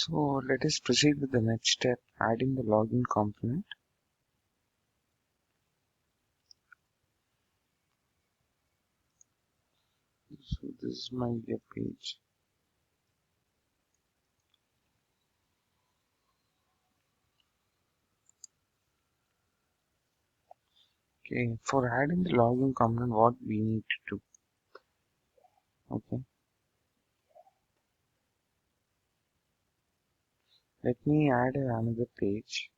So let us proceed with the next step, adding the login component. So this is my web page. Okay, for adding the login component, what we need to do? Okay, let me add another page.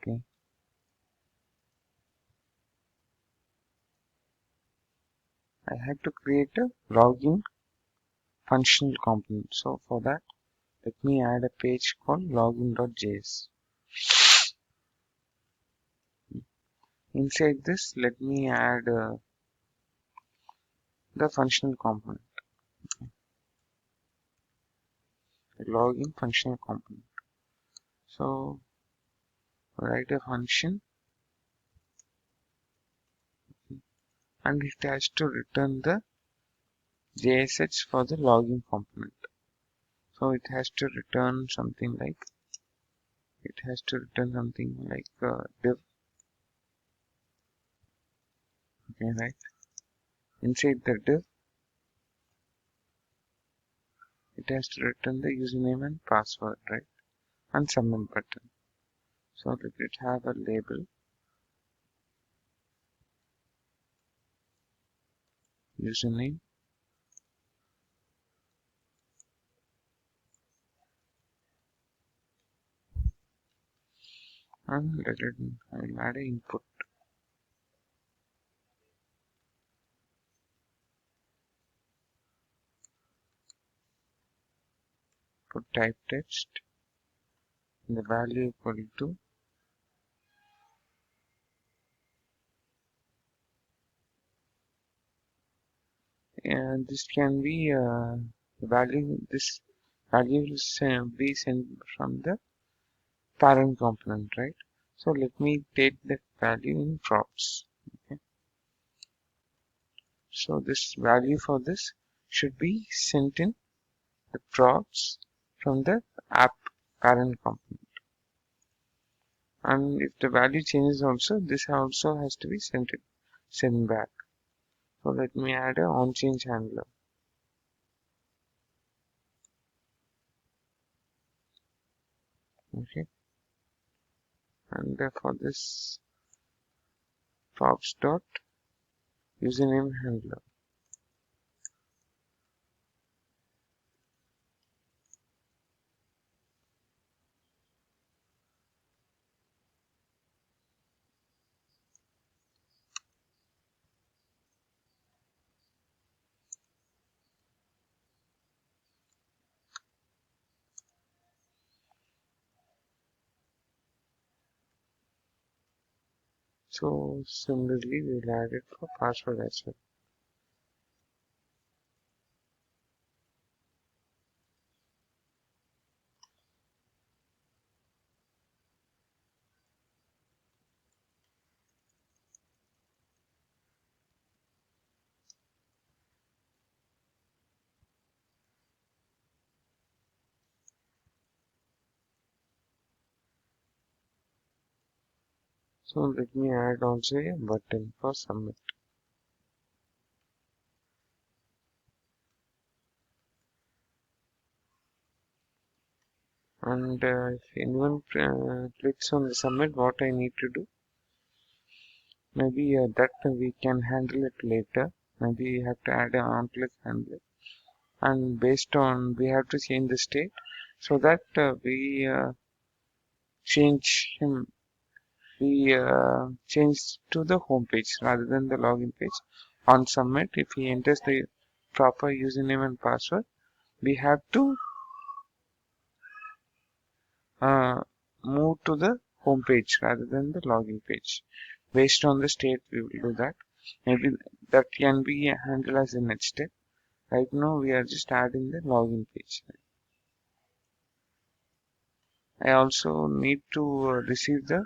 Okay, I have to create a login functional component. So for that, let me add a page called login.js. Inside this, let me add the functional component, the login functional component. So write a function and it has to return the JSH for the login component. So it has to return something like div. Okay, right? Inside the div, it has to return the username and password, right? And submit button. So let it have a label username and I will add an input. Put type text, the value equal to and this can be this value will be sent from the parent component, right? So let me take that value in props. Okay. So this value for this should be sent in the props from the app parent component. And if the value changes also, this also has to be sent back. So let me add a onChange handler. Okay. And for this props dot username handler. So similarly, we'll add it for password as well. So let me add also a button for submit. And if anyone clicks on the submit, what I need to do? Maybe that we can handle it later. Maybe we have to add an on-click handler. And based on, we have to change the state so that we change him. We change to the home page rather than the login page. On submit, if he enters the proper username and password, we have to uh, move to the home page rather than the login page. Based on the state, we will do that. Maybe that can be handled as the next step. Right now, we are just adding the login page. I also need to receive the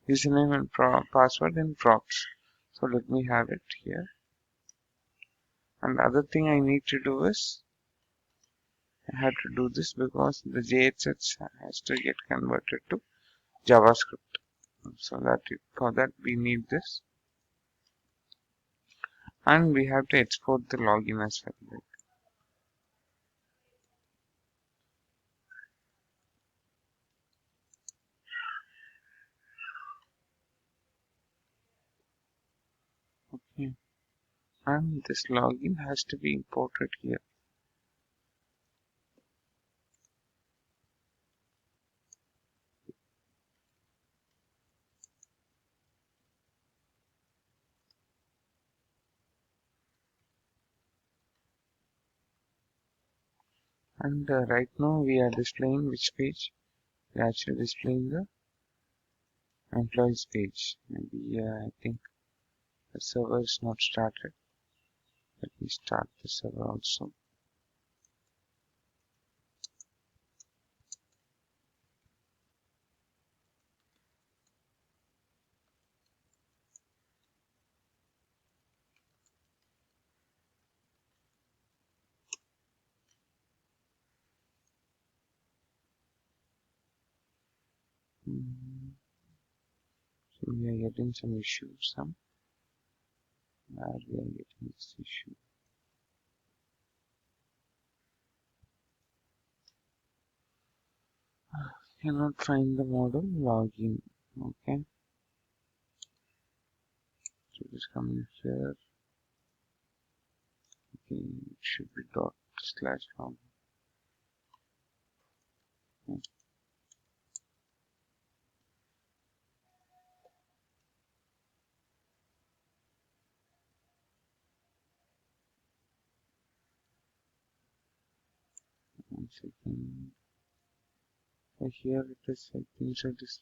username and password in props. So let me have it here. And the other thing I need to do is I have to do this because the JSX has to get converted to JavaScript. So for that we need this, and we have to export the login as well. Okay. And this login has to be imported here. And right now we are displaying which page? We are actually displaying the employees page. Maybe I think the server is not started. Let me start the server also. So we are getting some issues. Where we are getting this issue? Cannot find the model login. Okay. So just coming here. Okay, it should be dot slash login. Okay. One second. So here it is. I think so. This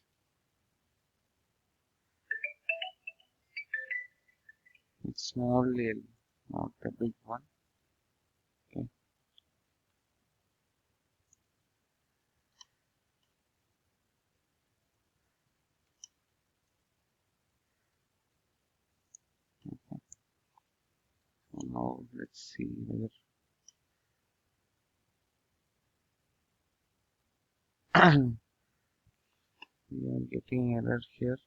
it's small L, not the big one. Okay. So now let's see whether we are getting error here.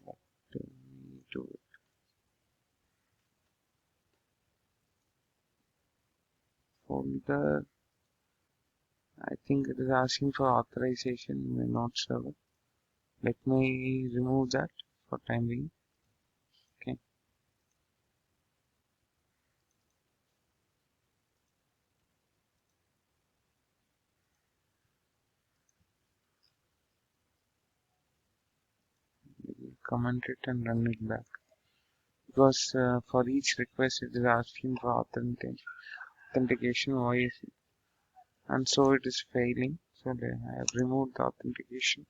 What do we do? Folder. I think it is asking for authorization may not server. Let me remove that for time being. Okay. Comment it and run it back. Because for each request it is asking for authentication. Why is it? And so it is failing. So I have removed the authentication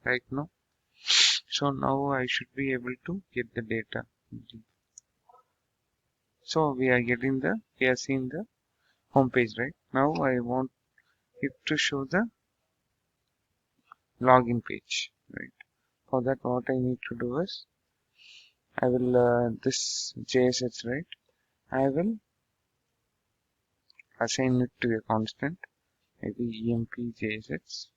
right now. So now I should be able to get the data. So we are seeing the home page, right? Now I want it to show the login page, right? For that what I need to do is I will this JSH, right? I will assign it to a constant, maybe emp JSH,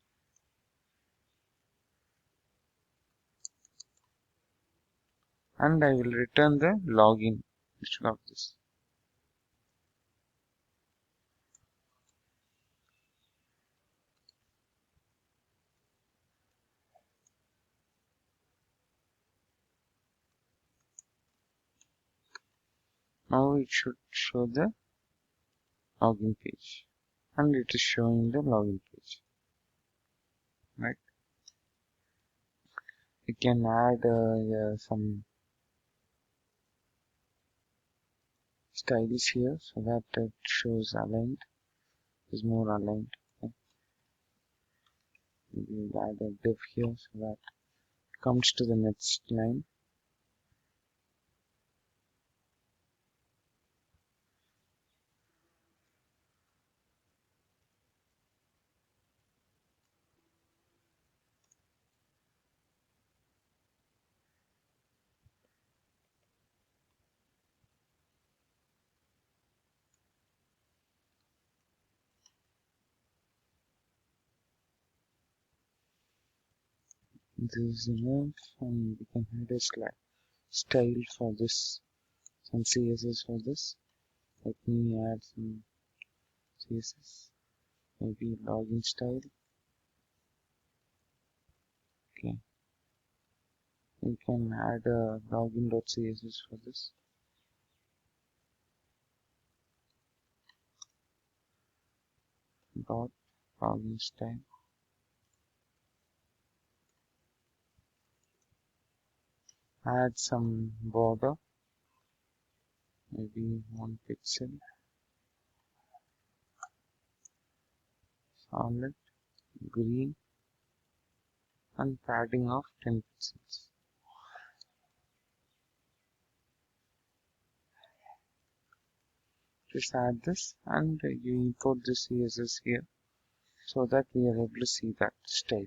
and I will return the login instead of this. Now it should show the login page, and it is showing the login page, right? We can add some styles here so that it shows aligned, is more aligned. Okay. We will add a div here so that it comes to the next line. This is enough, and we can add a style for this, some CSS for this. Let me add some CSS, maybe login style. Okay, we can add a login.css for this. Dot login style. Add some border, maybe 1 pixel, solid, green, and padding of 10 pixels. Just add this, and you import the CSS here so that we are able to see that style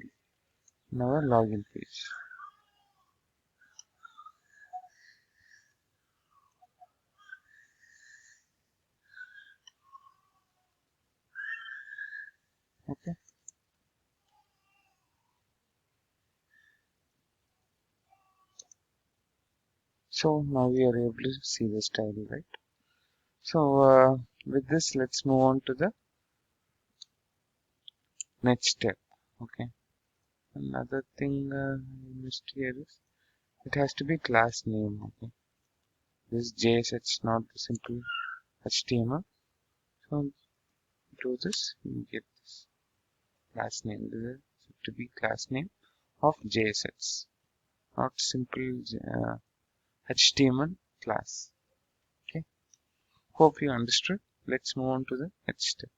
in our login page. Okay. So now we are able to see the style, right? So with this, let's move on to the next step. Okay. Another thing I missed here is it has to be class name. Okay. This JSH, not the simple HTML. So do this, you get this class name. This is to be class name of JSX, not simple HTML class. Okay. Hope you understood. Let's move on to the next step.